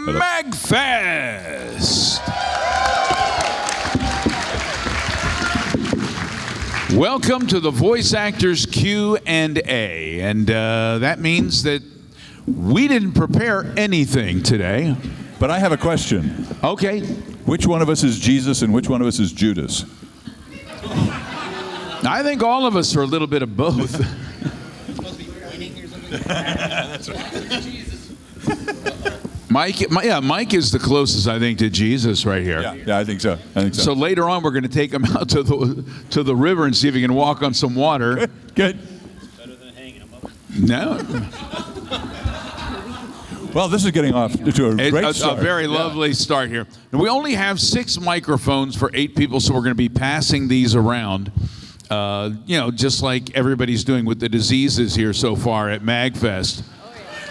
MAGFest. Welcome to the Voice Actors Q&A, and that means that we didn't prepare anything today. But I have a question. Okay. Which one of us is Jesus and which one of us is Judas? I think all of us are a little bit of both. Supposed to be pointing or something? That's right. Mike is the closest, I think, to Jesus right here. Yeah, I think so. So later on, we're going to take him out to the river and see if he can walk on some water. Good. Better than hanging him up. No. Well, this is getting off to a great start. A very lovely start here. And we only have 6 microphones for 8 people, so we're going to be passing these around. Just like everybody's doing with the diseases here so far at MAGFest.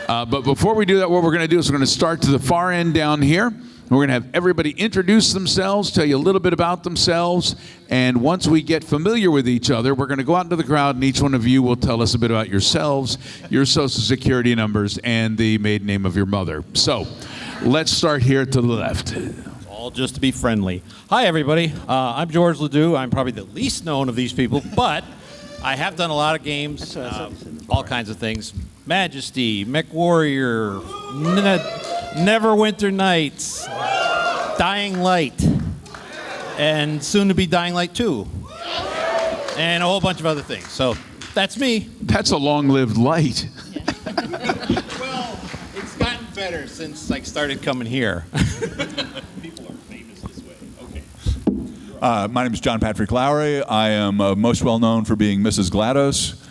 But before we do that, what we're going to do is we're going to start to the far end down here. We're going to have everybody introduce themselves, tell you a little bit about themselves, and once we get familiar with each other, we're going to go out into the crowd, and each one of you will tell us a bit about yourselves, your social security numbers, and the maiden name of your mother. So, let's start here to the left. All just to be friendly. Hi, everybody. I'm George Ledoux. I'm probably the least known of these people, but I have done a lot of games, all kinds of things. Majesty, MechWarrior, Neverwinter Nights, Dying Light, and soon to be Dying Light 2, and a whole bunch of other things. So that's me. That's a long-lived light. Well, it's gotten better since I started coming here. People are famous this way. Okay. My name is John Patrick Lowry. I am most well known for being Mrs. GLaDOS.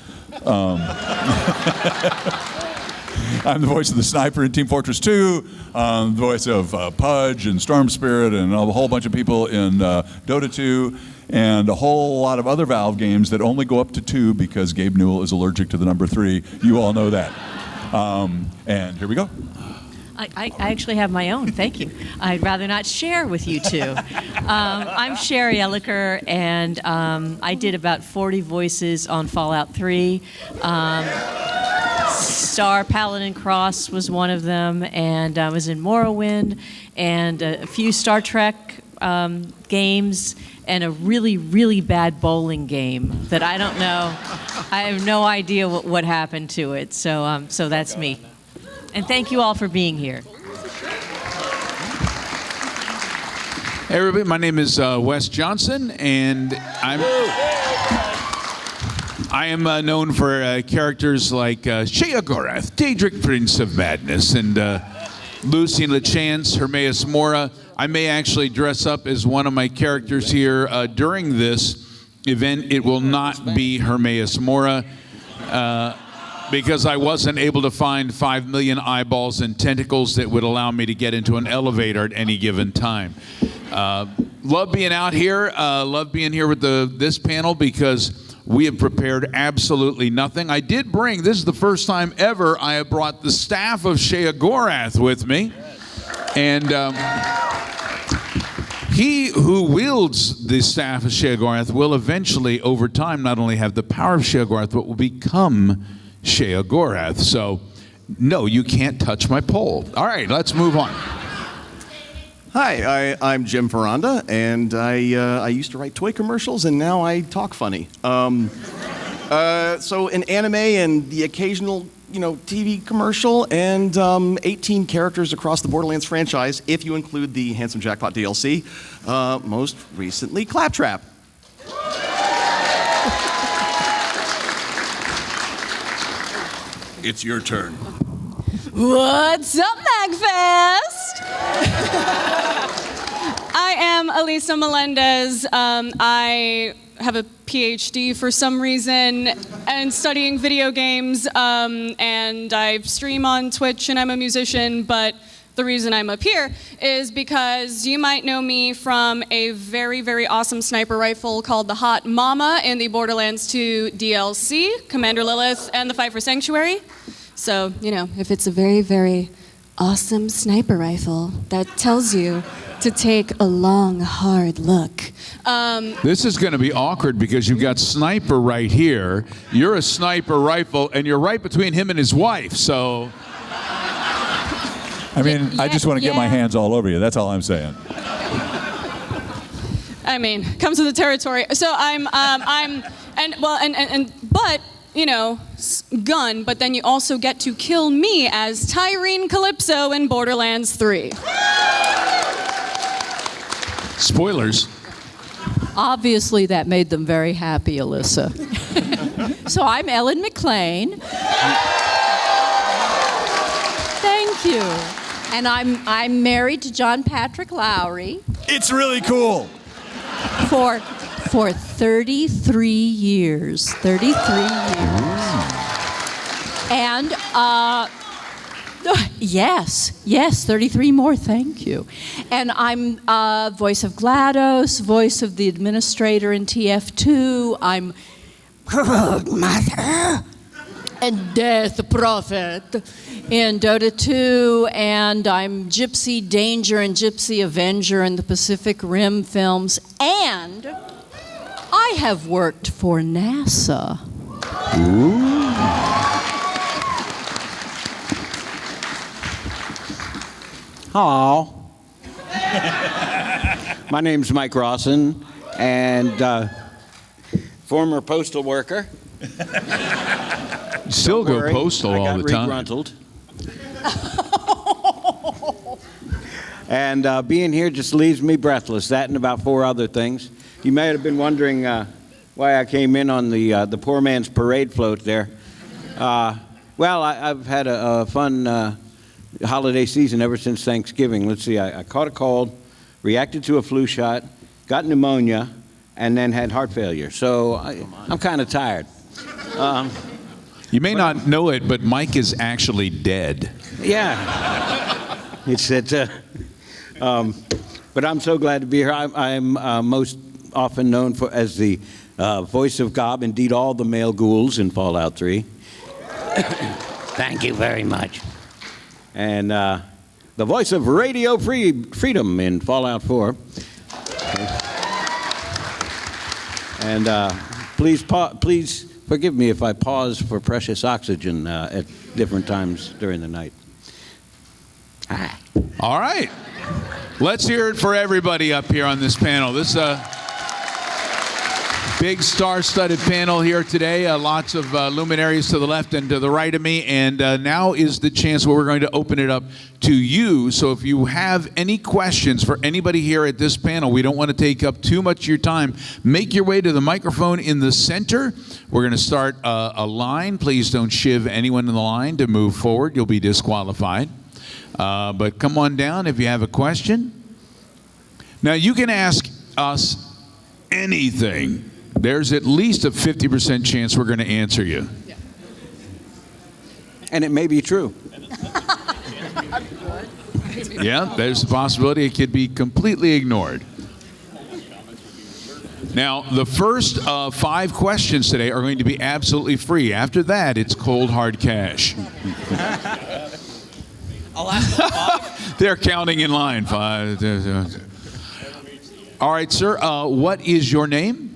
I'm the voice of the sniper in Team Fortress 2, the voice of Pudge and Storm Spirit and a whole bunch of people in Dota 2, and a whole lot of other Valve games that only go up to 2 because Gabe Newell is allergic to the number 3. You all know that. And here we go. I actually have my own, thank you. I'd rather not share with you two. I'm Sherry Elliker, and I did about 40 voices on Fallout 3. Star Paladin Cross was one of them, and I was in Morrowind, and a few Star Trek games, and a really, really bad bowling game that I don't know. I have no idea what happened to it, so that's me. And thank you all for being here. Hey everybody, my name is Wes Johnson, and I am known for characters like Sheogorath, Daedric Prince of Madness, and Lucian LeChance, Hermaeus Mora. I may actually dress up as one of my characters here during this event. It will not be Hermaeus Mora. Because I wasn't able to find 5 million eyeballs and tentacles that would allow me to get into an elevator at any given time. Love being out here. Love being here with this panel because we have prepared absolutely nothing. I did bring, this is the first time ever I have brought the staff of Sheogorath with me. And he who wields the staff of Sheogorath will eventually, over time, not only have the power of Sheogorath, but will become Sheogorath. So, no, you can't touch my pole. All right, let's move on. Hi, I'm Jim Ferranda, and I used to write toy commercials, and now I talk funny. So an anime and the occasional, TV commercial, and 18 characters across the Borderlands franchise, if you include the Handsome Jackpot DLC. Most recently, Claptrap. It's your turn. What's up, MAGFest? I am Elisa Melendez. I have a PhD for some reason and studying video games, and I stream on Twitch, and I'm a musician, but the reason I'm up here is because you might know me from a very, very awesome sniper rifle called the Hot Mama in the Borderlands 2 DLC, Commander Lilith, and the Fight for Sanctuary. So, if it's a very, very awesome sniper rifle, that tells you to take a long, hard look. This is going to be awkward because you've got Sniper right here. You're a sniper rifle, and you're right between him and his wife, so... I mean, I just want to get my hands all over you. That's all I'm saying. I mean, comes with the territory. So but you know, gun. But then you also get to kill me as Tyrene Calypso in Borderlands 3. Spoilers. Obviously, that made them very happy, Alyssa. So I'm Ellen McLean. Thank you. And I'm married to John Patrick Lowry It's really cool. for 33 years. 33 years. And yes, 33 more, thank you. And I'm voice of GLaDOS, voice of the administrator in TF2. I'm Mother and Death Prophet in Dota 2, and I'm Gypsy Danger and Gypsy Avenger in the Pacific Rim films, and I have worked for NASA. Hello. My name's Mike Rawson, and former postal worker. Still Don't go worry, postal all the time. I got regruntled. And being here just leaves me breathless. That and about 4 other things. You may have been wondering why I came in on the poor man's parade float there. Well, I've had a fun holiday season ever since Thanksgiving. Let's see, I caught a cold, reacted to a flu shot, got pneumonia, and then had heart failure. So I'm kind of tired. You may not know it, but Mike is actually dead. Yeah. But I'm so glad to be here. I'm most often known as the voice of Gob, indeed all the male ghouls in Fallout 3. Thank you very much. And the voice of Radio Freedom in Fallout 4. And please forgive me if I pause for precious oxygen at different times during the night. Hi. All right. Let's hear it for everybody up here on this panel. This is a big star-studded panel here today. Lots of luminaries to the left and to the right of me. And now is the chance where we're going to open it up to you. So if you have any questions for anybody here at this panel, we don't want to take up too much of your time. Make your way to the microphone in the center. We're going to start a line. Please don't shiv anyone in the line to move forward. You'll be disqualified. But come on down if you have a question. Now, you can ask us anything. There's at least a 50% chance we're going to answer you. And it may be true. Yeah, there's a possibility it could be completely ignored. Now, the first 5 questions today are going to be absolutely free. After that, it's cold, hard cash. I'll ask them 5. They're counting in line. 5. All right, sir. What is your name?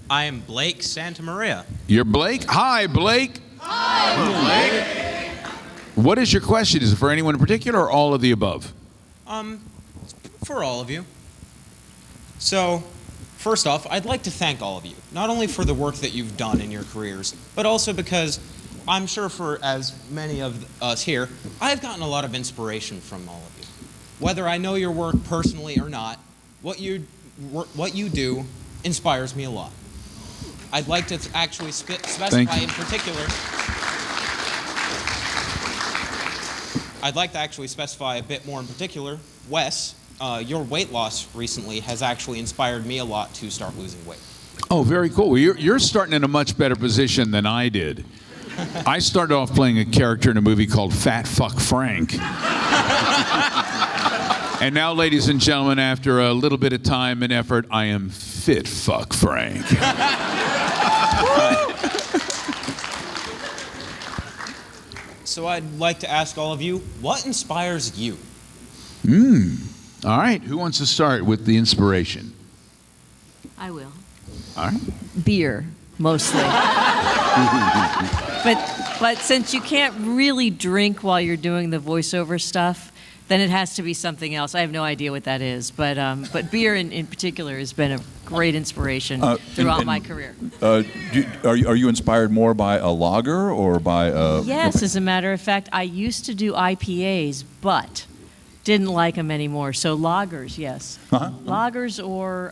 I am Blake Santamaria. You're Blake? Hi, Blake. Hi, Blake. What is your question? Is it for anyone in particular or all of the above? For all of you. So, first off, I'd like to thank all of you, not only for the work that you've done in your careers, but also because I'm sure for as many of us here, I've gotten a lot of inspiration from all of you. Whether I know your work personally or not, what you do inspires me a lot. I'd like to actually specify in particular. I'd like to actually specify a bit more in particular. Wes, your weight loss recently has actually inspired me a lot to start losing weight. Oh, very cool. Well, you're starting in a much better position than I did. I started off playing a character in a movie called Fat Fuck Frank. And now, ladies and gentlemen, after a little bit of time and effort, I am Fit Fuck Frank. So I'd like to ask all of you, what inspires you? All right. Who wants to start with the inspiration? I will. All right. Beer, mostly. But since you can't really drink while you're doing the voiceover stuff, then it has to be something else. I have no idea what that is, but beer in particular has been a great inspiration throughout my career. Are you inspired more by a lager or by a... Yes, as a matter of fact, I used to do IPAs, but didn't like them anymore. So lagers, yes. Lagers or...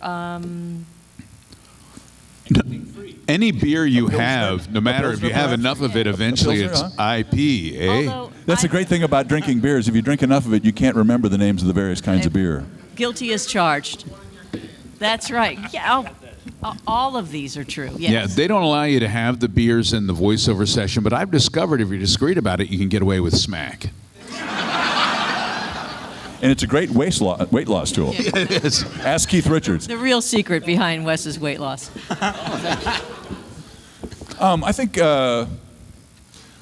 Any beer you have, no matter if you have enough of it, eventually it's IPA. Although That's the great thing about drinking beers. If you drink enough of it, you can't remember the names of the various kinds of beer. Guilty as charged. That's right. Yeah, all of these are true. Yes. Yeah, they don't allow you to have the beers in the voiceover session, but I've discovered if you're discreet about it, you can get away with smack. And it's a great weight loss tool. It is. Ask Keith Richards. The real secret behind Wes's weight loss. I think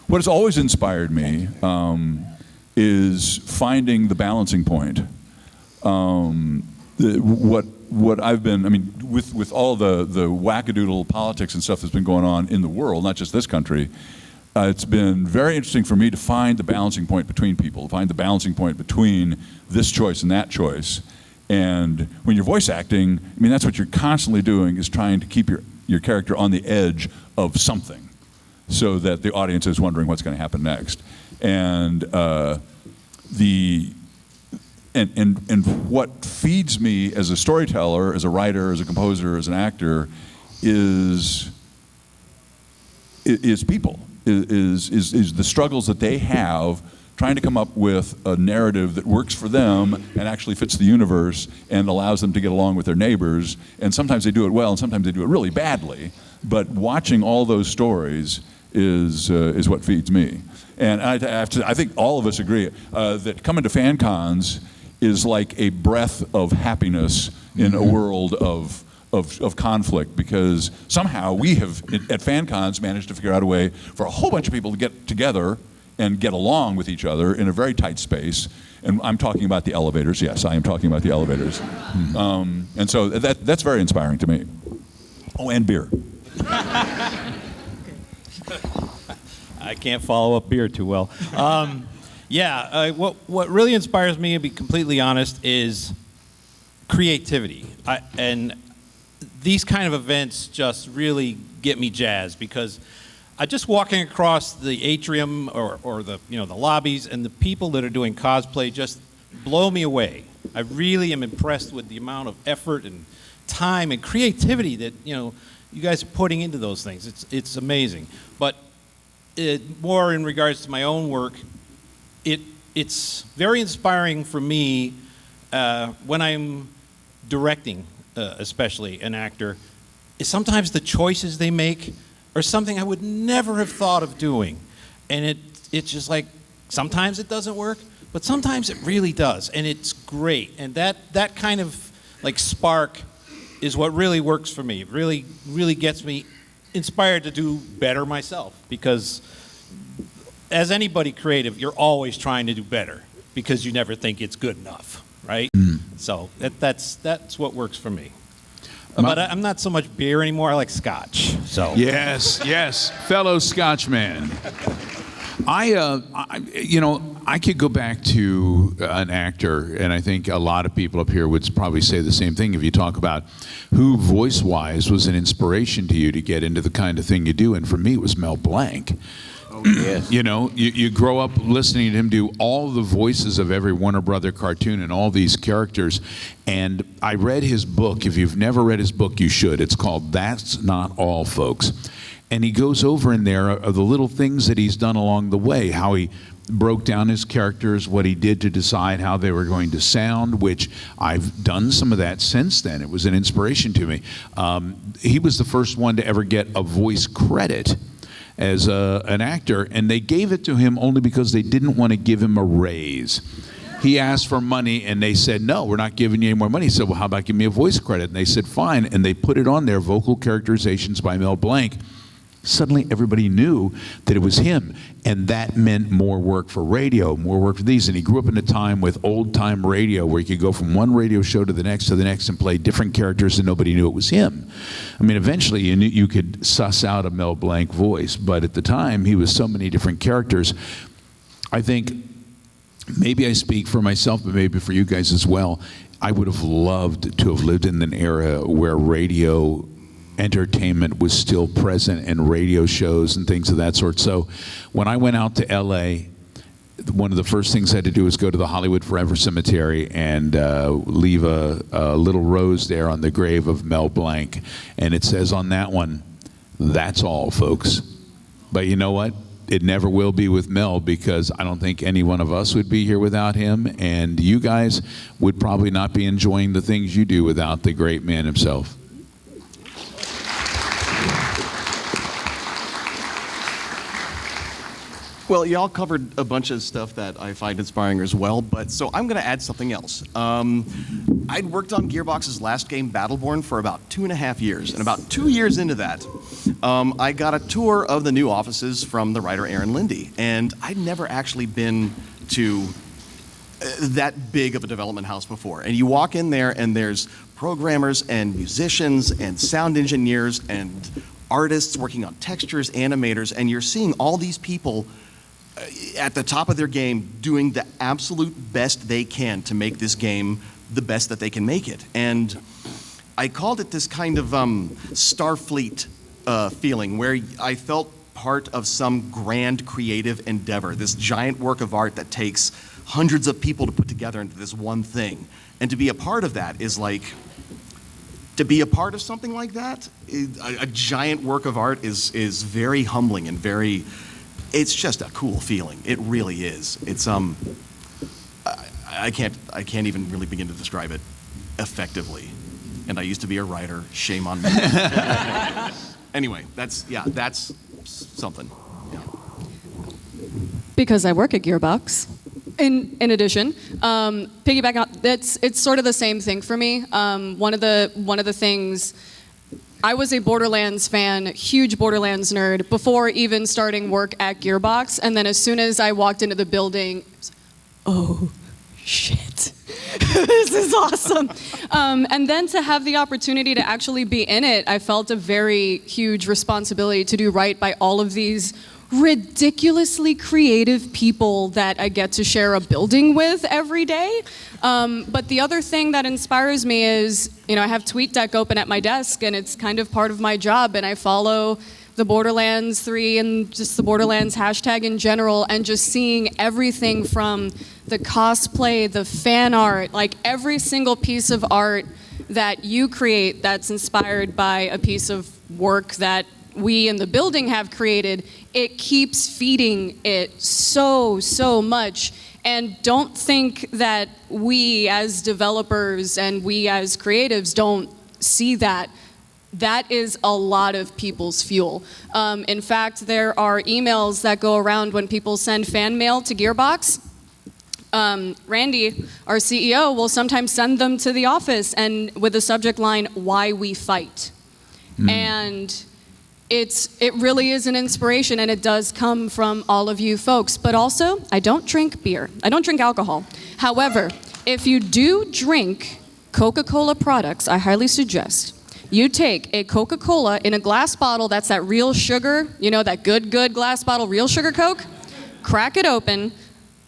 what has always inspired me is finding the balancing point. What I've been, I mean, with all the wackadoodle politics and stuff that's been going on in the world, not just this country, it's been very interesting for me to find the balancing point between people, to find the balancing point between this choice and that choice. And when you're voice acting, I mean, that's what you're constantly doing, is trying to keep your character on the edge of something so that the audience is wondering what's going to happen next. And what feeds me as a storyteller, as a writer, as a composer, as an actor, is people. Is the struggles that they have trying to come up with a narrative that works for them and actually fits the universe and allows them to get along with their neighbors. And sometimes they do it well and sometimes they do it really badly. But watching all those stories is what feeds me. And I think all of us agree that coming to fan cons is like a breath of happiness in a world of conflict, because somehow we have, at FanCons, managed to figure out a way for a whole bunch of people to get together and get along with each other in a very tight space. And I'm talking about the elevators. Yes, I am talking about the elevators. And so that's very inspiring to me. Oh, and beer. I can't follow up beer too well. What really inspires me, to be completely honest, is creativity. And these kind of events just really get me jazzed, because just walking across the atrium or the lobbies, and the people that are doing cosplay just blow me away. I really am impressed with the amount of effort and time and creativity that you guys are putting into those things. It's amazing. But more in regards to my own work, it's very inspiring for me when I'm directing, especially an actor, is sometimes the choices they make are something I would never have thought of doing. And it's just like, sometimes it doesn't work, but sometimes it really does, and it's great. And that kind of like spark is what really works for me. It really, really gets me inspired to do better myself, because as anybody creative, you're always trying to do better because you never think it's good enough, right? So that's what works for me. But I'm not so much beer anymore. I like scotch. So Yes, fellow Scotchman. I could go back to an actor, and I think a lot of people up here would probably say the same thing if you talk about who voice-wise was an inspiration to you to get into the kind of thing you do. And for me, it was Mel Blanc. Oh, yes. You grow up listening to him do all the voices of every Warner Brother cartoon and all these characters. And I read his book. If you've never read his book, you should. It's called That's Not All, Folks. And he goes over in there of the little things that he's done along the way, how he broke down his characters, what he did to decide how they were going to sound, which I've done some of that since then. It was an inspiration to me. He was the first one to ever get a voice credit as an actor, and they gave it to him only because they didn't want to give him a raise. He asked for money, and they said, no, we're not giving you any more money. He said, well, how about giving me a voice credit? And they said, fine, and they put it on there, vocal characterizations by Mel Blanc. Suddenly everybody knew that it was him, and that meant more work for radio, more work for these. And he grew up in a time with old-time radio where you could go from one radio show to the next and play different characters, and nobody knew it was him. I mean, eventually you could suss out a Mel Blanc voice, but at the time he was so many different characters. I think maybe I speak for myself, but maybe for you guys as well. I would have loved to have lived in an era where radio entertainment was still present and radio shows and things of that sort. So when I went out to LA, one of the first things I had to do was go to the Hollywood Forever Cemetery and leave a little rose there on the grave of Mel Blanc. And it says on that one, "That's all, folks." But you know what? It never will be with Mel, because I don't think any one of us would be here without him, and you guys would probably not be enjoying the things you do without the great man himself. Well, y'all covered a bunch of stuff that I find inspiring as well, but so I'm going to add something else. I'd worked on Gearbox's last game, Battleborn, for about 2.5 years, and about 2 years into that, I got a tour of the new offices from the writer Aaron Lindy, and I'd never actually been to that big of a development house before. And you walk in there, and there's programmers and musicians and sound engineers and artists working on textures, animators, and you're seeing all these people at the top of their game doing the absolute best they can to make this game the best that they can make it. And I called it this kind of Starfleet feeling, where I felt part of some grand creative endeavor, this giant work of art that takes hundreds of people to put together into this one thing. And to be a part of that is like, to be a part of something like that, a giant work of art is very humbling and very, it's just a cool feeling. It really is. It's I can't even really begin to describe it effectively. And I used to be a writer. Shame on me. Anyway, that's something. Yeah. Because I work at Gearbox. In addition, piggyback on, it's sort of the same thing for me. One of the things, I was a Borderlands fan, huge Borderlands nerd, before even starting work at Gearbox. And then as soon as I walked into the building, oh shit, this is awesome. And then to have the opportunity to actually be in it, I felt a very huge responsibility to do right by all of these ridiculously creative people that I get to share a building with every day. But the other thing that inspires me is, I have TweetDeck open at my desk, and it's kind of part of my job, and I follow the Borderlands 3 and just the Borderlands hashtag in general, and just seeing everything from the cosplay, the fan art, like every single piece of art that you create that's inspired by a piece of work that we in the building have created, it keeps feeding it so much. And don't think that we as developers and we as creatives don't see that. That is a lot of people's fuel. In fact, there are emails that go around when people send fan mail to Gearbox. Randy, our CEO, will sometimes send them to the office and with the subject line, "Why we fight." And it really is an inspiration, and it does come from all of you folks. But also, I don't drink beer. I don't drink alcohol. However, if you do drink Coca-Cola products, I highly suggest you take a Coca-Cola in a glass bottle that's that real sugar, that good glass bottle, real sugar Coke, crack it open.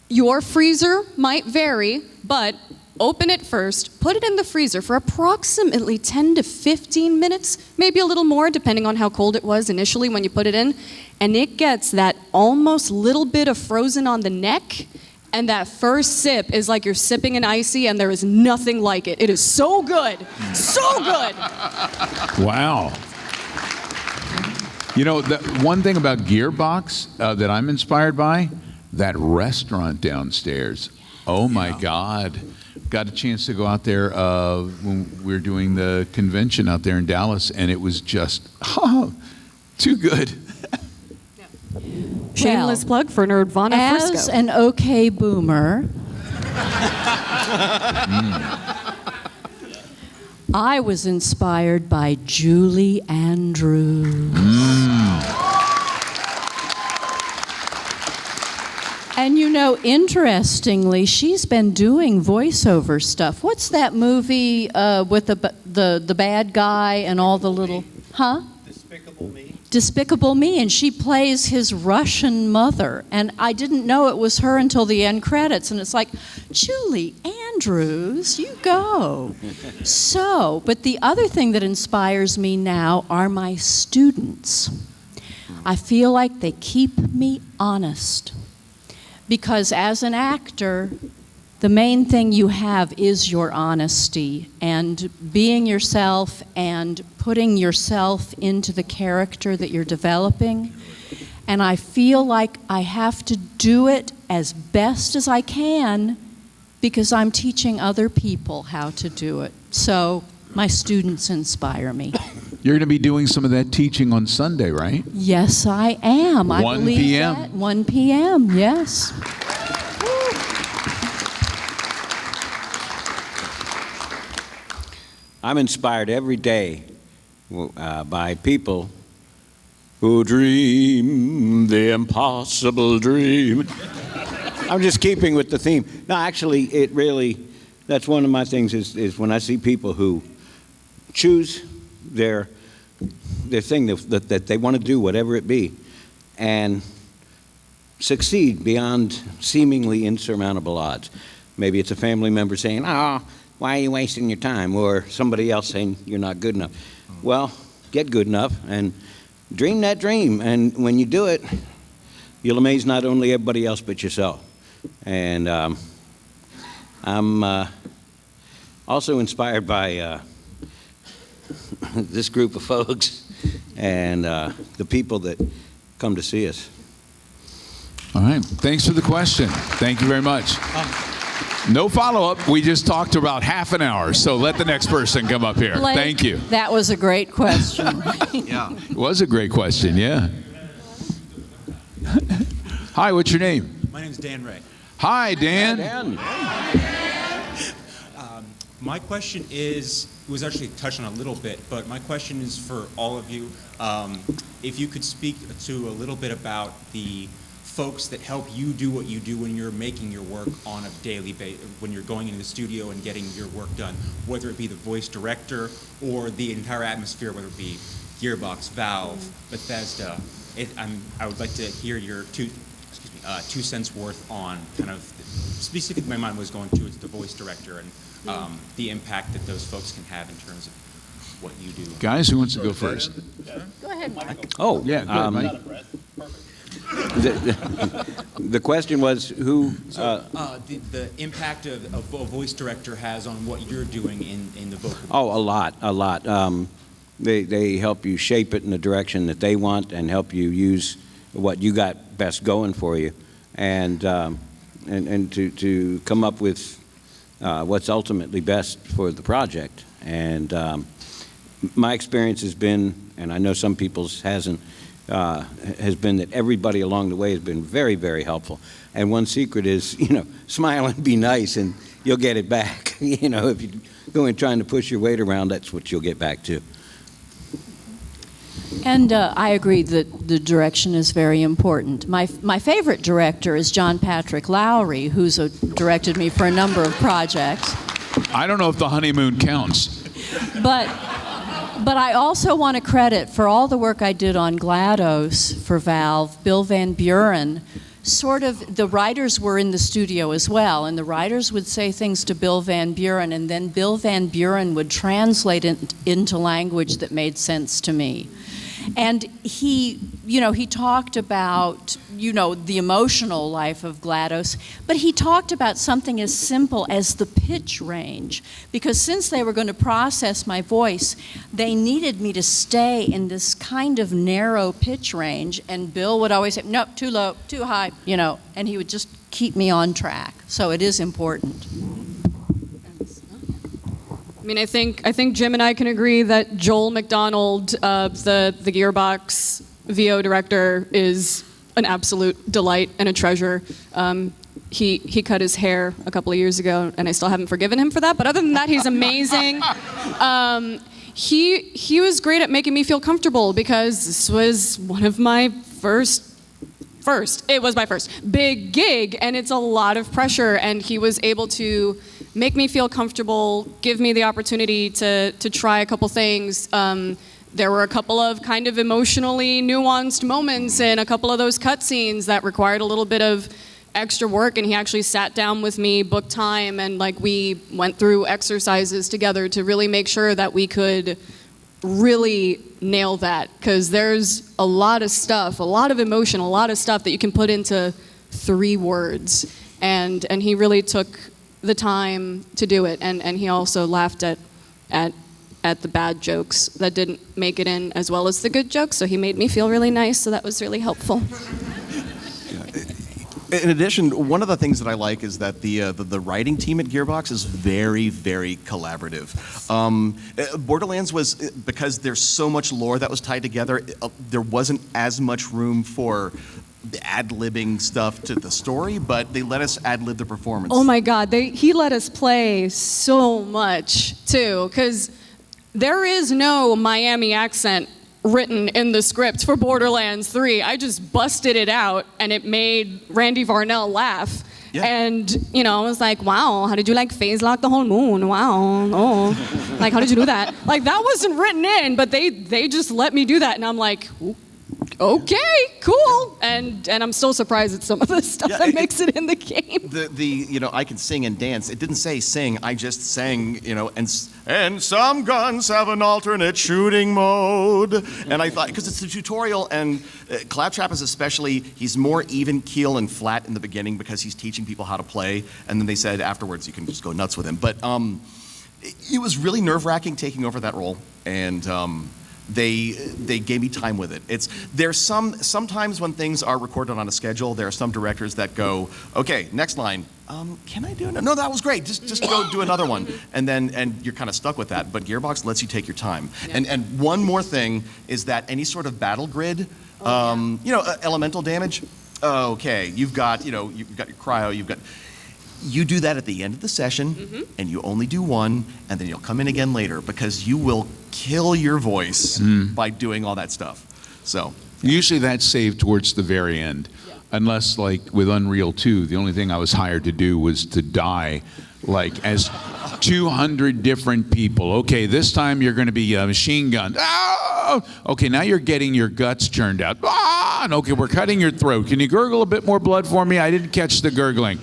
Your freezer might vary, but open it first, put it in the freezer for approximately 10 to 15 minutes, maybe a little more, depending on how cold it was initially when you put it in, and it gets that almost little bit of frozen on the neck, and that first sip is like you're sipping an icy, and there is nothing like it. It is so good, so good. Wow. The one thing about Gearbox that I'm inspired by, that restaurant downstairs. Oh my God. Got a chance to go out there when we were doing the convention out there in Dallas, and it was just, too good. Shameless plug for Nerdvana As Frisco. an okay boomer, I was inspired by Julie Andrews. And interestingly, she's been doing voiceover stuff. What's that movie with the bad guy and all the little, Despicable Me. Despicable Me, and she plays his Russian mother. And I didn't know it was her until the end credits. And it's like, Julie Andrews, you go. So, but the other thing that inspires me now are my students. I feel like they keep me honest. Because as an actor, the main thing you have is your honesty and being yourself and putting yourself into the character that you're developing. And I feel like I have to do it as best as I can because I'm teaching other people how to do it. So my students inspire me. You're going to be doing some of that teaching on Sunday, right? Yes, I am. I 1 believe p.m. that. 1 p.m., yes. I'm inspired every day by people who dream the impossible dream. I'm just keeping with the theme. No, actually, it really, that's one of my things is when I see people who choose their thing that they want to do, whatever it be, and succeed beyond seemingly insurmountable odds. Maybe it's a family member saying, "Oh, why are you wasting your time?" Or somebody else saying, "You're not good enough." Well, get good enough and dream that dream. And when you do it, you'll amaze not only everybody else but yourself. And I'm also inspired by this group of folks and the people that come to see us. All right. Thanks for the question. Thank you very much. No follow-up. We just talked about half an hour, so let the next person come up here. Blake, Thank you. That was a great question. Yeah. It was a great question, yeah. Hi, what's your name? My name's Dan Ray. Hi, Dan. My question is, it was actually touched on a little bit, but my question is for all of you. If you could speak to a little bit about the folks that help you do what you do when you're making your work on a daily basis, when you're going into the studio and getting your work done, whether it be the voice director or the entire atmosphere, whether it be Gearbox, Valve, Bethesda. I would like to hear your 2 cents worth on kind of, specifically my mind was going towards the voice director and the impact that those folks can have in terms of what you do. Guys, who wants to go first? Go ahead, Mike. Oh, Yeah, good, Mike. The question was who. The impact a voice director has on what you're doing in the vocal. Oh, a lot. They help you shape it in the direction that they want and help you use what you got best going for you, and to come up with what's ultimately best for the project. And my experience has been, and I know some people's hasn't, has been that everybody along the way has been very, very helpful. And one secret is, smile and be nice, and you'll get it back. If you go in trying to push your weight around, that's what you'll get back to. And I agree that the direction is very important. My favorite director is John Patrick Lowry, who's directed me for a number of projects. I don't know if the honeymoon counts. But I also want to credit for all the work I did on GLaDOS for Valve, Bill Van Buren. Sort of, the writers were in the studio as well, and the writers would say things to Bill Van Buren, and then Bill Van Buren would translate it into language that made sense to me. And he talked about, the emotional life of GLaDOS, but he talked about something as simple as the pitch range. Because since they were going to process my voice, they needed me to stay in this kind of narrow pitch range. And Bill would always say, nope, too low, too high, and he would just keep me on track. So it is important. I mean, I think Jim and I can agree that Joel McDonald, the Gearbox VO director, is an absolute delight and a treasure. He cut his hair a couple of years ago, and I still haven't forgiven him for that. But other than that, he's amazing. He was great at making me feel comfortable because this was one of my first. It was my first big gig, and it's a lot of pressure. And he was able to make me feel comfortable, give me the opportunity to try a couple things, there were a couple of kind of emotionally nuanced moments in a couple of those cutscenes that required a little bit of extra work, and he actually sat down with me, booked time, and like we went through exercises together to really make sure that we could really nail that, because there's a lot of stuff, a lot of emotion, a lot of stuff that you can put into 3 words, and he really took the time to do it, and he also laughed at the bad jokes that didn't make it in as well as the good jokes, so he made me feel really nice, so that was really helpful. In addition, one of the things that I like is that the writing team at Gearbox is very, very collaborative. Borderlands was, because there's so much lore that was tied together, there wasn't as much room for ad-libbing stuff to the story, but they let us ad-lib the performance. Oh my God, he let us play so much too, because there is no Miami accent written in the script for Borderlands 3. I just busted it out, and it made Randy Varnell laugh. Yeah. And, you know, I was like, wow, how did you like phase lock the whole moon? Wow, oh. Like, how did you do that? Like, that wasn't written in, but they just let me do that, and I'm like, okay, cool. And I'm still surprised at some of the stuff that makes it in the game. You know, I can sing and dance. It didn't say sing, I just sang, you know, and some guns have an alternate shooting mode. And I thought, because it's a tutorial, and Claptrap is especially, he's more even keel and flat in the beginning because he's teaching people how to play. And then they said afterwards you can just go nuts with him. But it was really nerve-wracking taking over that role. And they gave me time with it. There's sometimes when things are recorded on a schedule, there are some directors that go, okay, next line, can I do it? No, that was great. Just go do another one, and you're kind of stuck with that. But Gearbox lets you take your time. Yeah. And one more thing is that any sort of battle grid, you know, elemental damage. Okay, you've got your cryo, you do that at the end of the session, and you only do one, and then you'll come in again later, because you will kill your voice by doing all that stuff. So usually that's saved towards the very end, unless, like with Unreal 2, the only thing I was hired to do was to die like as 200 different people. Okay, this time you're going to be machine gunned. Oh! Okay, now you're getting your guts churned out. Ah! And okay, we're cutting your throat. Can you gurgle a bit more blood for me? I didn't catch the gurgling.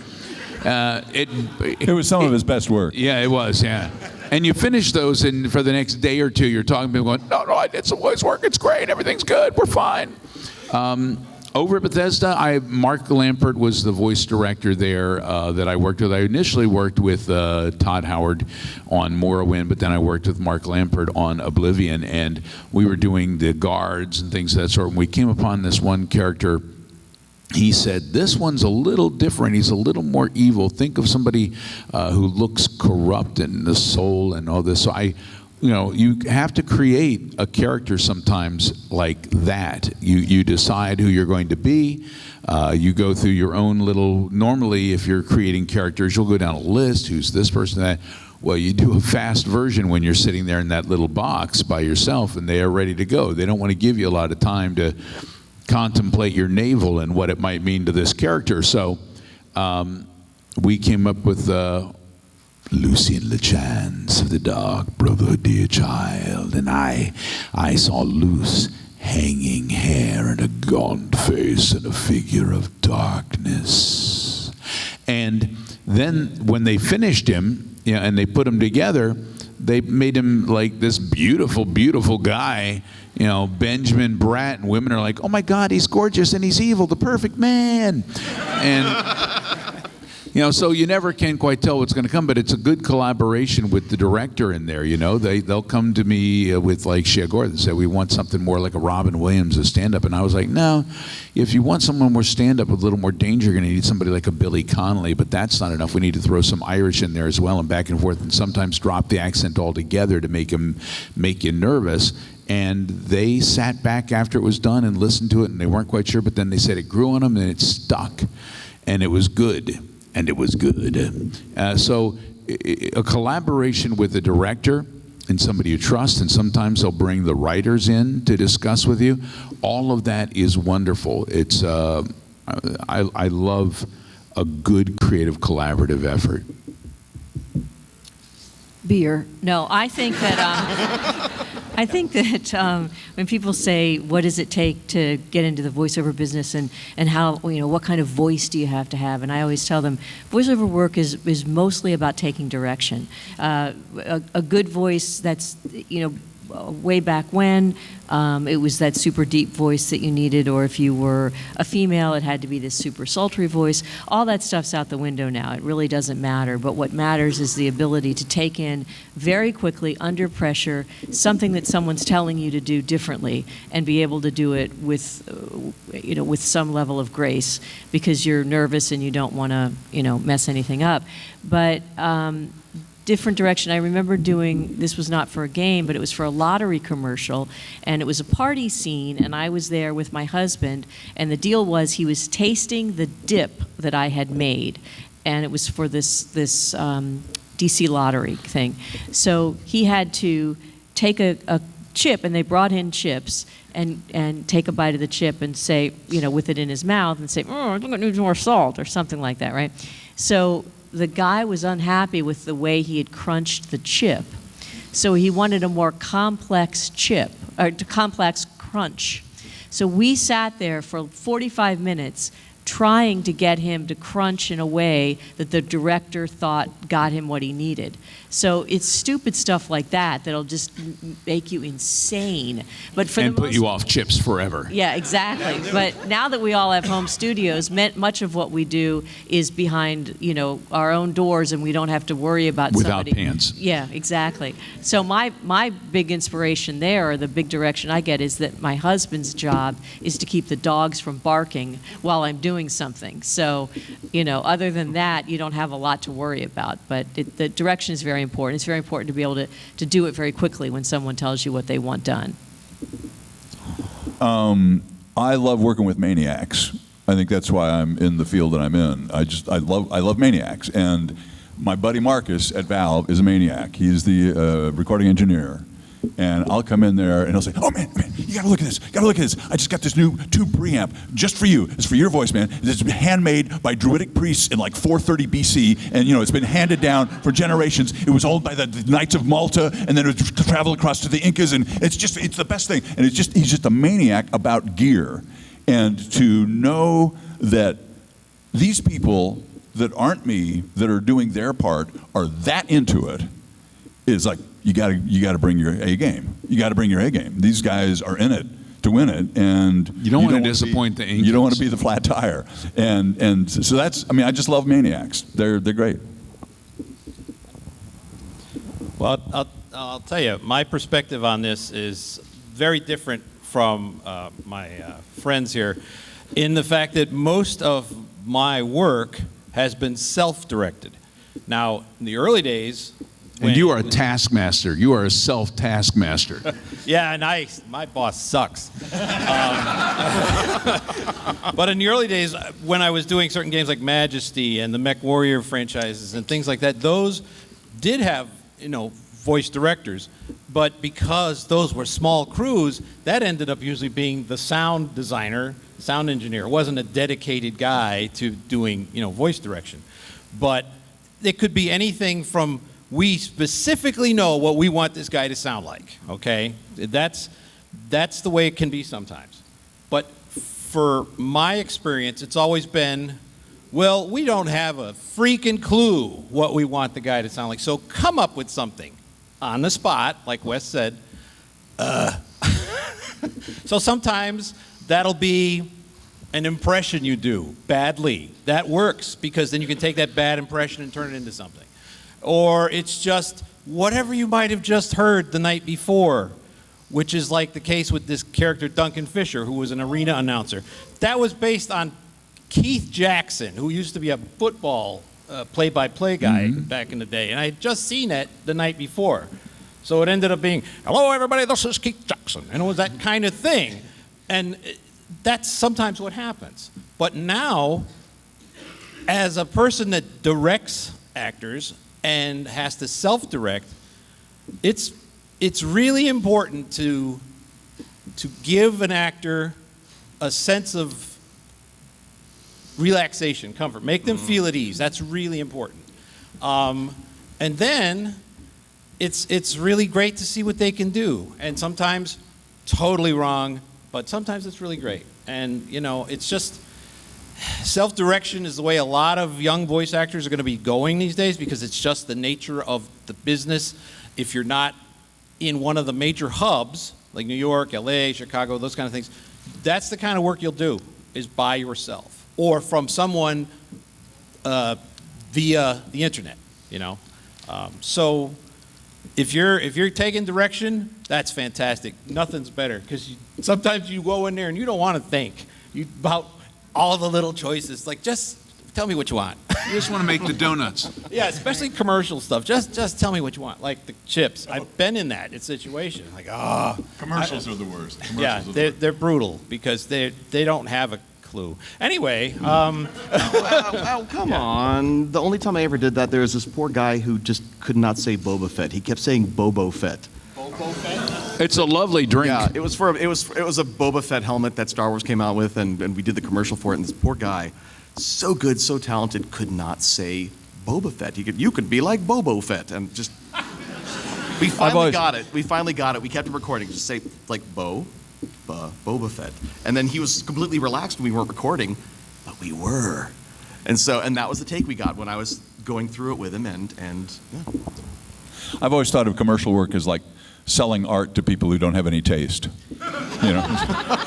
It was some of his best work. Yeah, it was, yeah. And you finish those, and for the next day or two, you're talking to people going, no, I did some voice work. It's great. Everything's good. We're fine. Over at Bethesda, Mark Lampert was the voice director there that I worked with. I initially worked with Todd Howard on Morrowind, but then I worked with Mark Lampert on Oblivion, and we were doing the guards and things of that sort. And we came upon this one character. He said, this one's a little different. He's a little more evil. Think of somebody who looks corrupt in the soul and all this. So you have to create a character sometimes like that. You decide who you're going to be. You go through your own little, normally if you're creating characters, you'll go down a list, who's this person, that. Well, you do a fast version when you're sitting there in that little box by yourself and they are ready to go. They don't want to give you a lot of time to contemplate your navel and what it might mean to this character. So we came up with Lucian LeChance of the Dark Brotherhood, dear child, and I saw loose hanging hair and a gaunt face and a figure of darkness. And then when they finished him, and they put him together, they made him like this beautiful, beautiful guy, Benjamin Bratt, and women are like, oh my God, he's gorgeous and he's evil, the perfect man. And, so you never can quite tell what's going to come, but it's a good collaboration with the director in there, They'll come to me with like Shea Gordon and say, we want something more like a Robin Williams, a stand-up. And I was like, no, if you want someone more stand-up with a little more danger, you're going to need somebody like a Billy Connolly, but that's not enough. We need to throw some Irish in there as well and back and forth, and sometimes drop the accent altogether to make you nervous. And they sat back after it was done and listened to it, and they weren't quite sure, but then they said it grew on them and it stuck, and it was good. And it was good. So a collaboration with the director and somebody you trust, and sometimes they'll bring the writers in to discuss with you. All of that is wonderful. It's I love a good creative collaborative effort. Beer. No, I think that I think that when people say, "What does it take to get into the voiceover business?" and how, what kind of voice do you have to have? And I always tell them, voiceover work is mostly about taking direction. A good voice that's, way back when, it was that super deep voice that you needed, or if you were a female, it had to be this super sultry voice. All that stuff's out the window now. It really doesn't matter. But what matters is the ability to take in very quickly, under pressure, something that someone's telling you to do differently, and be able to do it with, with some level of grace, because you're nervous and you don't want to, mess anything up. But different direction. I remember this was not for a game, but it was for a lottery commercial, and it was a party scene, and I was there with my husband, and the deal was he was tasting the dip that I had made, and it was for this DC lottery thing. So he had to take a chip, and they brought in chips, and take a bite of the chip and say, with it in his mouth, and say, "Oh, I think it needs more salt," or something like that, right? So the guy was unhappy with the way he had crunched the chip. So he wanted a more complex chip, or complex crunch. So we sat there for 45 minutes trying to get him to crunch in a way that the director thought got him what he needed. So it's stupid stuff like that that'll just make you insane. But for and put you off chips forever. Yeah, exactly. But now that we all have home studios, much of what we do is behind, our own doors, and we don't have to worry about without somebody. pants. Yeah, exactly. So my big inspiration there, or the big direction I get, is that my husband's job is to keep the dogs from barking while I'm doing something. So, other than that, you don't have a lot to worry about. But the direction is very important. It's very important to be able to do it very quickly when someone tells you what they want done. I love working with maniacs. I think that's why I'm in the field that I'm in. I love maniacs. And my buddy Marcus at Valve is a maniac. He's the recording engineer. And I'll come in there and he'll say, "Oh man, you gotta look at this, I just got this new tube preamp just for you. It's for your voice, man. It's handmade by Druidic priests in like 430 BC, and it's been handed down for generations. It was owned by the Knights of Malta, and then it traveled across to the Incas, and it's the best thing. And he's just a maniac about gear. And to know that these people that aren't me, that are doing their part, are that into it, is like, you got to bring your A game. You got to bring your A game. These guys are in it to win it, and you don't want to disappoint the Incas. You don't want to be the flat tire, and so that's. I just love maniacs. They're great. Well, I'll tell you, my perspective on this is very different from my friends here, in the fact that most of my work has been self-directed. Now, in the early days. And you are a taskmaster. You are a self-taskmaster. Yeah, and my boss sucks. But in the early days, when I was doing certain games like Majesty and the Mech Warrior franchises and things like that, those did have, voice directors. But because those were small crews, that ended up usually being the sound designer, sound engineer. It wasn't a dedicated guy to doing, voice direction. But it could be anything from, we specifically know what we want this guy to sound like, okay? That's the way it can be sometimes. But for my experience, it's always been, well, we don't have a freaking clue what we want the guy to sound like, so come up with something on the spot, like Wes said. So sometimes that'll be an impression you do badly. That works, because then you can take that bad impression and turn it into something. Or it's just whatever you might have just heard the night before, which is like the case with this character Duncan Fisher, who was an arena announcer. That was based on Keith Jackson, who used to be a football play-by-play guy back in the day, and I had just seen it the night before. So it ended up being, "Hello everybody, this is Keith Jackson," and it was that kind of thing. And that's sometimes what happens. But now, as a person that directs actors and has to self-direct, it's really important to give an actor a sense of relaxation, comfort, make them feel at ease. That's really important. And then it's really great to see what they can do. And sometimes totally wrong, but sometimes it's really great. And, you know, it's just self-direction is the way a lot of young voice actors are going to be going these days, because it's just the nature of the business. If you're not in one of the major hubs, like New York, LA, Chicago, those kind of things, that's the kind of work you'll do, is by yourself or from someone via the internet, you know. So if you're taking direction, that's fantastic. Nothing's better, because sometimes you go in there and you don't want to think about all the little choices. Like, just tell me what you want. You just want to make the donuts. Yeah, especially commercial stuff. Just tell me what you want. Like the chips. I've been in that situation. Like, Commercials are the worst. yeah, they're brutal because they don't have a clue. Anyway, Oh, come on. The only time I ever did that, there was this poor guy who just could not say Boba Fett. He kept saying Bobo Fett. It's a lovely drink. Yeah, it was a Boba Fett helmet that Star Wars came out with, and we did the commercial for it. And this poor guy, so good, so talented, could not say Boba Fett. You could be like Bobo Fett, and just we finally got it. We kept it recording. Just say like Boba Fett, and then he was completely relaxed when we weren't recording, but we were, and that was the take we got when I was going through it with him, and yeah. I've always thought of commercial work as like selling art to people who don't have any taste. You know,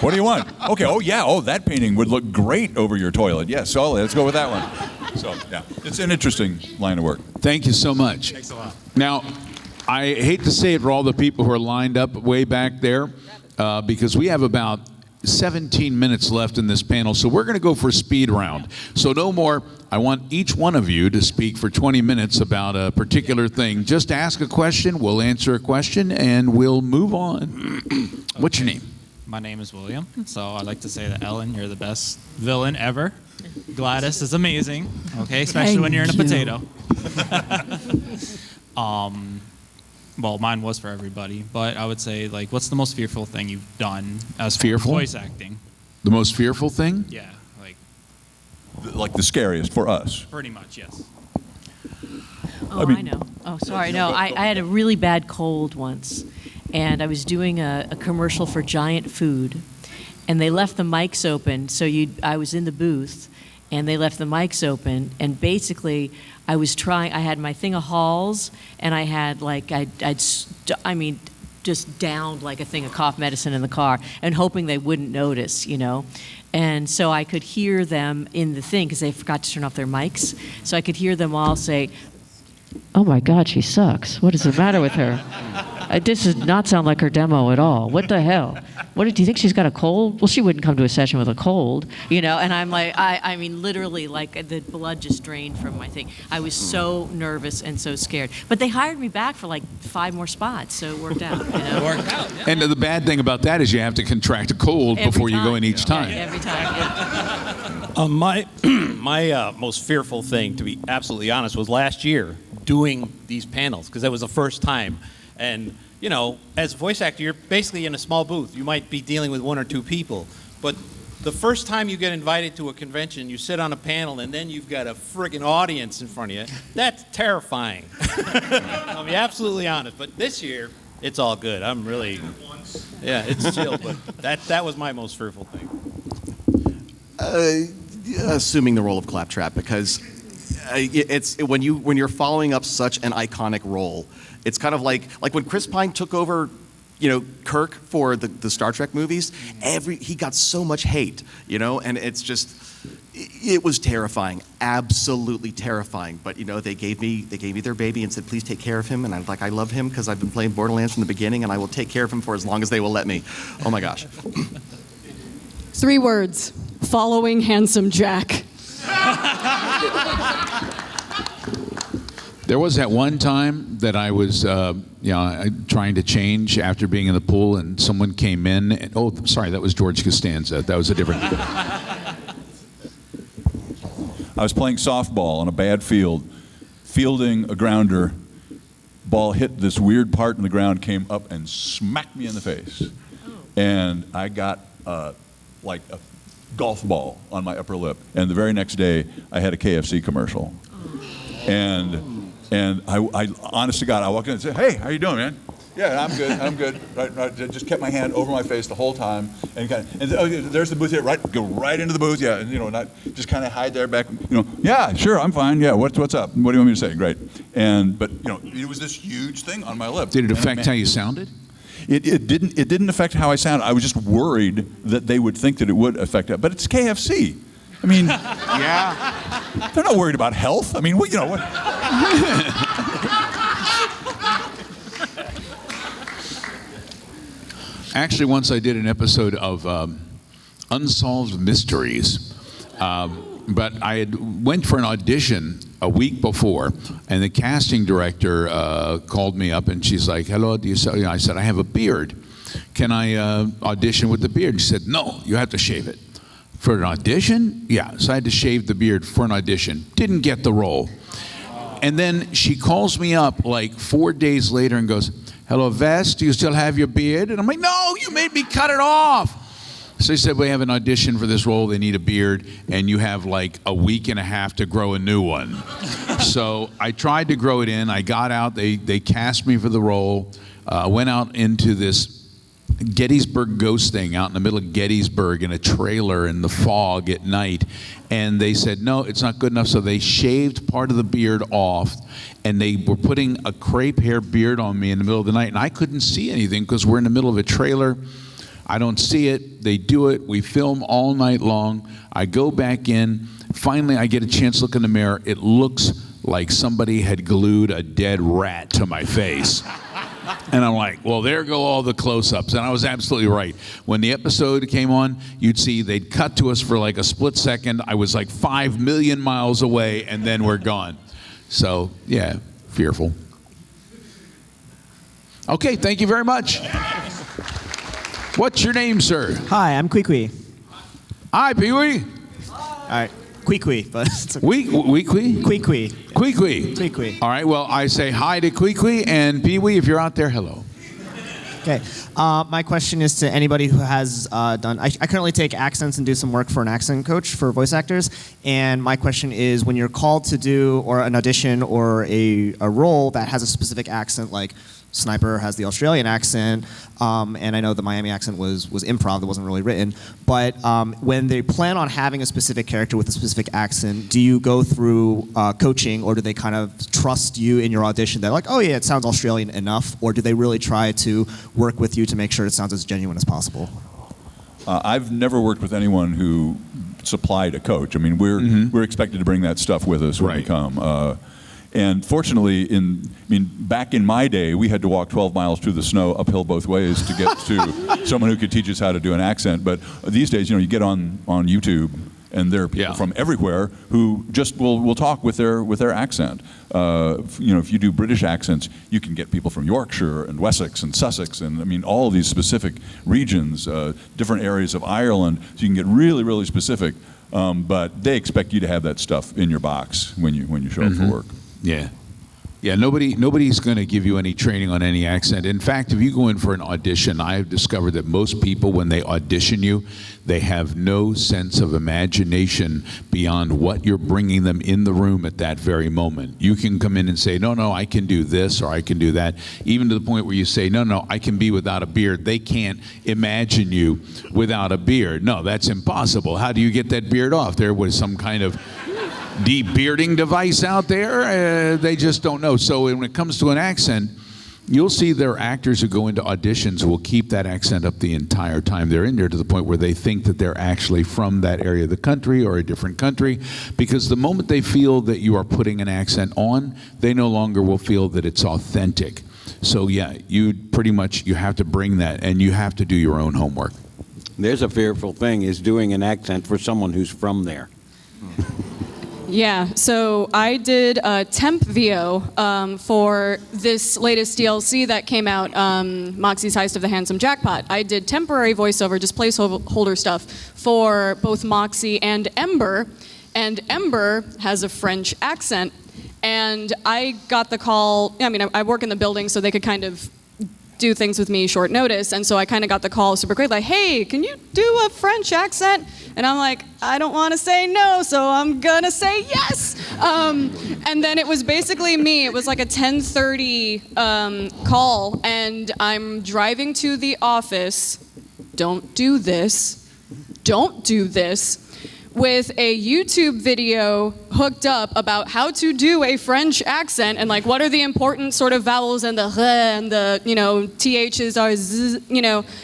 what do you want? Okay, oh yeah, oh that painting would look great over your toilet. Yes, so let's go with that one. So yeah, it's an interesting line of work. Thank you so much. Thanks a lot. Now, I hate to say it for all the people who are lined up way back there, because we have about 17 minutes left in this panel, so we're going to go for a speed round. So no more. I want each one of you to speak for 20 minutes about a particular thing. Just ask a question, we'll answer a question, and we'll move on. What's your name? My name is William. So I'd like to say that Ellen, you're the best villain ever. Gladys is amazing, okay, especially when you're in a potato. Well, mine was for everybody, but I would say, like, what's the most fearful thing you've done as far as voice acting? The most fearful thing? Yeah, Like the scariest for us. pretty much, yes. Oh, I know. Oh, sorry. No, I had a really bad cold once, and I was doing a commercial for Giant Food, and they left the mics open. So I was in the booth, and they left the mics open, and basically I had my thing of Halls, and I had like, just downed like a thing of cough medicine in the car, and hoping they wouldn't notice, you know. And so I could hear them in the thing, because they forgot to turn off their mics. So I could hear them all say, "Oh my God, she sucks. What is the matter with her? This does not sound like her demo at all. What the hell? Do you think she's got a cold? Well, she wouldn't come to a session with a cold, you know." And I'm like, I mean, literally, like the blood just drained from my thing. I was so nervous and so scared. But they hired me back for like 5 more spots, so it worked out. You know? It worked out, yeah. And the bad thing about that is you have to contract a cold before you go in each time. Every time. Yeah. my most fearful thing, to be absolutely honest, was last year doing these panels, because that was the first time. And, you know, as a voice actor, you're basically in a small booth. You might be dealing with 1 or 2 people. But the first time you get invited to a convention, you sit on a panel, and then you've got a friggin' audience in front of you. That's terrifying. I'll be absolutely honest. But this year, it's all good. I'm really, yeah, it's chill. But that was my most fearful thing. Assuming the role of Claptrap, because it's when you're following up such an iconic role, it's kind of like when Chris Pine took over, you know, Kirk for the Star Trek movies. He got so much hate, you know, and it's just, it was terrifying, absolutely terrifying. But you know, they gave me their baby and said, please take care of him. And I love him because I've been playing Borderlands from the beginning, and I will take care of him for as long as they will let me. Oh my gosh. 3 words: following Handsome Jack. There was that one time that I was, trying to change after being in the pool, and someone came in. And, oh, sorry, that was George Costanza. That was a different. I was playing softball on a bad field, fielding a grounder. Ball hit this weird part in the ground, came up and smacked me in the face, and I got like a golf ball on my upper lip. And the very next day, I had a KFC commercial, and And I honest to God, I walked in and said, "Hey, how you doing, man?" "Yeah, I'm good. I'm good." Right. I just kept my hand over my face the whole time, and there's the booth here. Right, go right into the booth. Yeah, and not just kind of hide there back. Yeah, sure, I'm fine. Yeah, what's up? What do you want me to say? Great. But it was this huge thing on my lip. Did it affect how you sounded? It didn't affect how I sounded. I was just worried that they would think that it would affect it. But it's KFC. I mean, Yeah. they're not worried about health. I mean, what? Actually, once I did an episode of Unsolved Mysteries, but I went for an audition a week before, and the casting director called me up, and she's like, "Hello, do you?" I said, "I have a beard. Can I audition with the beard?" She said, "No, you have to shave it." For an audition? Yeah, so I had to shave the beard for an audition. Didn't get the role. And then she calls me up like 4 days later and goes, "Hello, Vest, do you still have your beard?" And I'm like, "No, you made me cut it off." So he said, "We have an audition for this role. They need a beard, and you have like a week and a half to grow a new one." So I tried to grow it in. I got out. They cast me for the role. Went out into this Gettysburg ghost thing out in the middle of Gettysburg in a trailer in the fog at night. And they said, "No, it's not good enough." So they shaved part of the beard off, and they were putting a crepe hair beard on me in the middle of the night. And I couldn't see anything because we're in the middle of a trailer. I don't see it. They do it. We film all night long. I go back in. Finally, I get a chance to look in the mirror. It looks like somebody had glued a dead rat to my face. And I'm like, well, there go all the close-ups. And I was absolutely right. When the episode came on, you'd see they'd cut to us for like a split second. I was like 5 million miles away, and then we're gone. So, yeah, fearful. Okay, thank you very much. What's your name, sir? Hi, I'm Kwee. Hi, Pee-wee. All right, Kwee, but it's okay. Kwee? Kwee. All right, well, I say hi to Kwee, and Pee-wee, if you're out there, hello. Okay, my question is to anybody who has done, I currently take accents and do some work for an accent coach for voice actors, and my question is when you're called to do or an audition or a role that has a specific accent, like Sniper has the Australian accent, and I know the Miami accent was improv, that wasn't really written, but when they plan on having a specific character with a specific accent, do you go through coaching, or do they kind of trust you in your audition? They're like, "Oh yeah, it sounds Australian enough," or do they really try to work with you to make sure it sounds as genuine as possible? I've never worked with anyone who supplied a coach. I mean, we're expected to bring that stuff with us when we come. And fortunately, back in my day, we had to walk 12 miles through the snow uphill both ways to get to someone who could teach us how to do an accent. But these days, you get on YouTube, and there are people from everywhere who just will talk with their accent. If you do British accents, you can get people from Yorkshire and Wessex and Sussex, and all of these specific regions, different areas of Ireland. So you can get really, really specific. But they expect you to have that stuff in your box when you show up for work. Yeah, nobody's going to give you any training on any accent. In fact, if you go in for an audition, I have discovered that most people, when they audition you, they have no sense of imagination beyond what you're bringing them in the room at that very moment. You can come in and say, no, I can do this or I can do that, even to the point where you say, no, I can be without a beard. They can't imagine you without a beard. No, that's impossible. How do you get that beard off? There was some kind of de-bearding device out there. They just don't know. So when it comes to an accent, you'll see there are actors who go into auditions who will keep that accent up the entire time they're in there, to the point where they think that they're actually from that area of the country or a different country, because the moment they feel that you are putting an accent on, they no longer will feel that it's authentic. So yeah, you have to bring that, and you have to do your own homework. There's a fearful thing, is doing an accent for someone who's from there. Yeah, so I did a temp VO for this latest DLC that came out, Moxie's Heist of the Handsome Jackpot. I did temporary voiceover, just placeholder stuff, for both Moxie and Ember has a French accent, and I got the call. I work in the building, so they could kind of do things with me short notice, and so I kind of got the call super quick, like, "Hey, can you do a French accent?" And I'm like, I don't want to say no, so I'm gonna say yes. And then it was basically me. It was like a 10:30 call, and I'm driving to the office. Don't do this. Don't do this. With a YouTube video hooked up about how to do a French accent and like what are the important sort of vowels and the and the ths are z,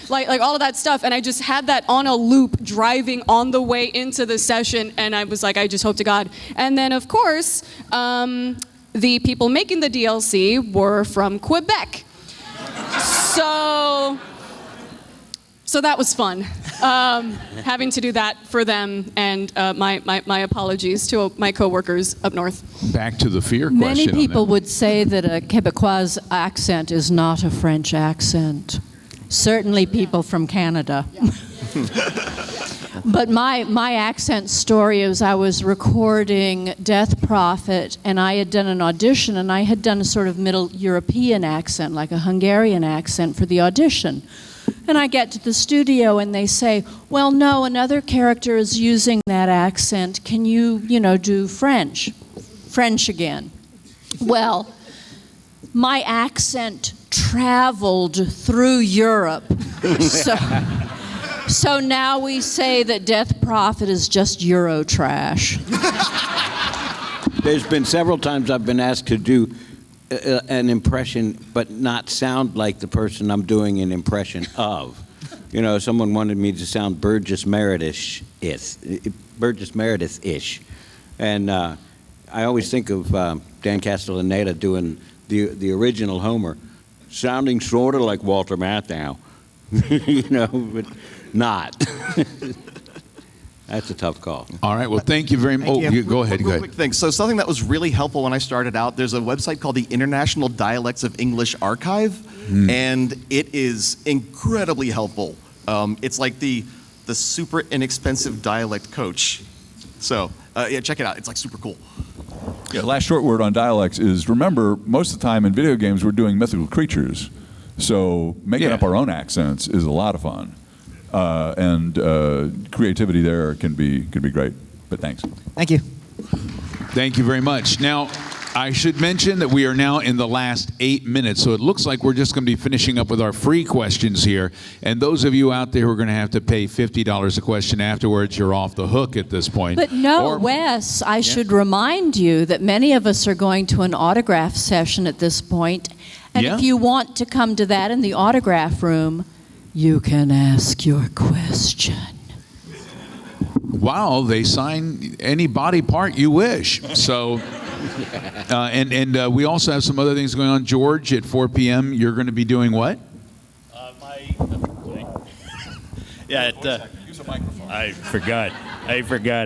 like all of that stuff, and I just had that on a loop driving on the way into the session, and I was like, I just hope to God. And then of course the people making the DLC were from Quebec, so that was fun, having to do that for them, and my apologies to my coworkers up north. Back to the fear question. Many on people that. would say that a Quebecois accent is not a French accent. Certainly people from Canada. But my accent story is I was recording Death Prophet, and I had done an audition, and I had done a sort of Middle European accent, like a Hungarian accent for the audition. And I get to the studio and they say, well, no, another character is using that accent. Can you, do French? French again. Well, my accent traveled through Europe. So now we say that Death Prophet is just Euro trash. There's been several times I've been asked to do an impression, but not sound like the person I'm doing an impression of. Someone wanted me to sound Burgess Meredith-ish. And I always think of Dan Castellaneta doing the original Homer, sounding sort of like Walter Matthau, but not. That's a tough call. All right. Well, thank you very much. Oh, go ahead. Real quick thing. So something that was really helpful when I started out, there's a website called the International Dialects of English Archive, and it is incredibly helpful. It's like the super inexpensive dialect coach. So yeah, check it out. It's like super cool. Yeah, the last short word on dialects is, remember, most of the time in video games we're doing mythical creatures. So making up our own accents is a lot of fun. And creativity there can be great. But thanks. Thank you. Thank you very much. Now, I should mention that we are now in the last 8 minutes, so it looks like we're just going to be finishing up with our free questions here. And those of you out there who are going to have to pay $50 a question afterwards, you're off the hook at this point. But no, Wes, I should remind you that many of us are going to an autograph session at this point. And if you want to come to that in the autograph room, you can ask your question. Wow, they sign any body part you wish. So, and we also have some other things going on. George, at 4 p.m., you're going to be doing what? I forgot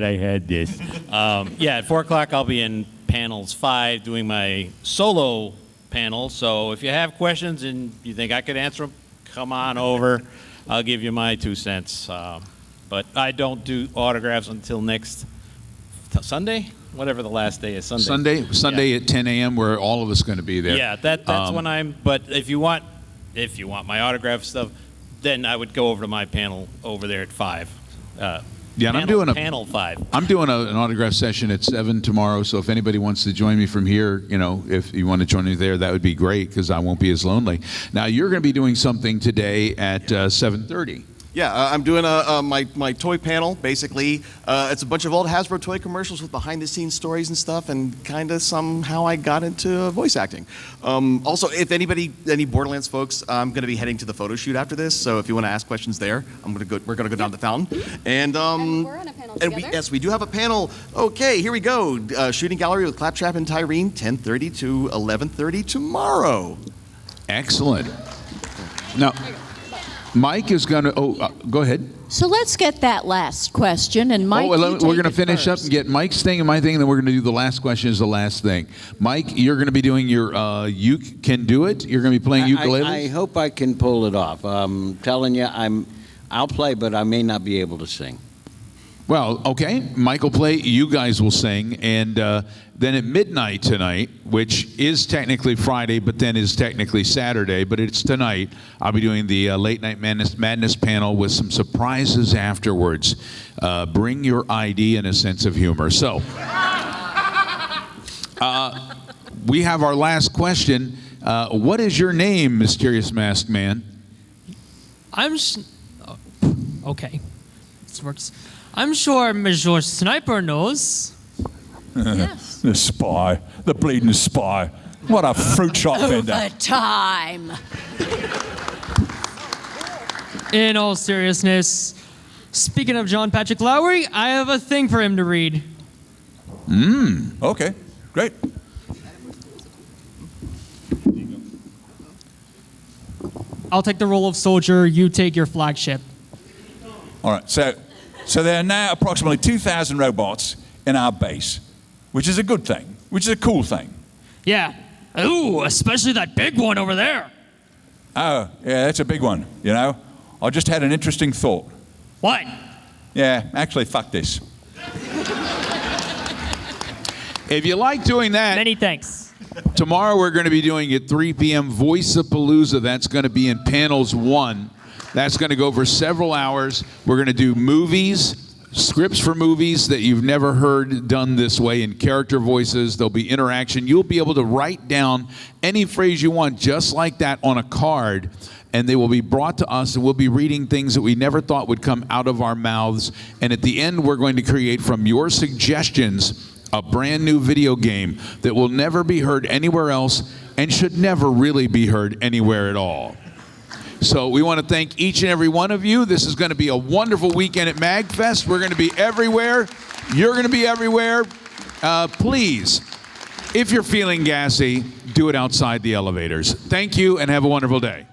I had this. At 4 o'clock I'll be in panels 5 doing my solo panel. So if you have questions and you think I could answer them, come on over. I'll give you my 2 cents. But I don't do autographs until next Sunday, whatever the last day is. Sunday at 10 a.m. where all of us going to be there. Yeah, that's when I'm. But if you want my autograph stuff, then I would go over to my panel over there at 5. And I'm doing panel 5. I'm doing an autograph session at 7 tomorrow. So if anybody wants to join me from here, if you want to join me there, that would be great because I won't be as lonely. Now you're going to be doing something today at 7:30. Yeah, I'm doing my toy panel, basically. It's a bunch of old Hasbro toy commercials with behind-the-scenes stories and stuff, and kind of somehow I got into voice acting. Also, if any Borderlands folks, I'm going to be heading to the photo shoot after this, so if you want to ask questions there, we're going to go down to the fountain. And we're on a panel together. Yes, we do have a panel. Okay, here we go. Shooting gallery with Claptrap and Tyrene, 10:30 to 11:30 tomorrow. Excellent. Now, Mike is going to, go ahead. So let's get that last question, and Mike, we're going to finish up and get Mike's thing and my thing, and then we're going to do the last question as the last thing. Mike, you're going to be doing your You Can Do It? You're going to be playing ukulele? I hope I can pull it off. I'm telling you, I'll play, but I may not be able to sing. Well, okay. Mike will play, you guys will sing, and then at midnight tonight, which is technically Friday, but then is technically Saturday, but it's tonight, I'll be doing the Late Night Madness panel with some surprises afterwards. Bring your ID and a sense of humor. So, We have our last question. What is your name, mysterious masked man? Okay. This works. I'm sure Major Sniper knows. Yes. The spy. The bleeding spy. What a fruit shop vendor. Overtime. In all seriousness, speaking of John Patrick Lowry, I have a thing for him to read. Okay, great. I'll take the role of soldier, you take your flagship. All right, so there are now approximately 2,000 robots in our base, which is a good thing, which is a cool thing. Yeah. Ooh, especially that big one over there. Oh, yeah, that's a big one, you know? I just had an interesting thought. What? Yeah, actually, fuck this. If you like doing that, Many thanks. tomorrow we're going to be doing at 3 p.m. Voice-a-Palooza. That's going to be in panels 1. That's going to go for several hours. We're going to do movies, scripts for movies that you've never heard done this way in character voices. There'll be interaction. You'll be able to write down any phrase you want just like that on a card, and they will be brought to us, and we'll be reading things that we never thought would come out of our mouths. And at the end, we're going to create from your suggestions a brand new video game that will never be heard anywhere else and should never really be heard anywhere at all. So we want to thank each and every one of you. This is going to be a wonderful weekend at MAGFest. We're going to be everywhere. You're going to be everywhere. Please, if you're feeling gassy, do it outside the elevators. Thank you and have a wonderful day.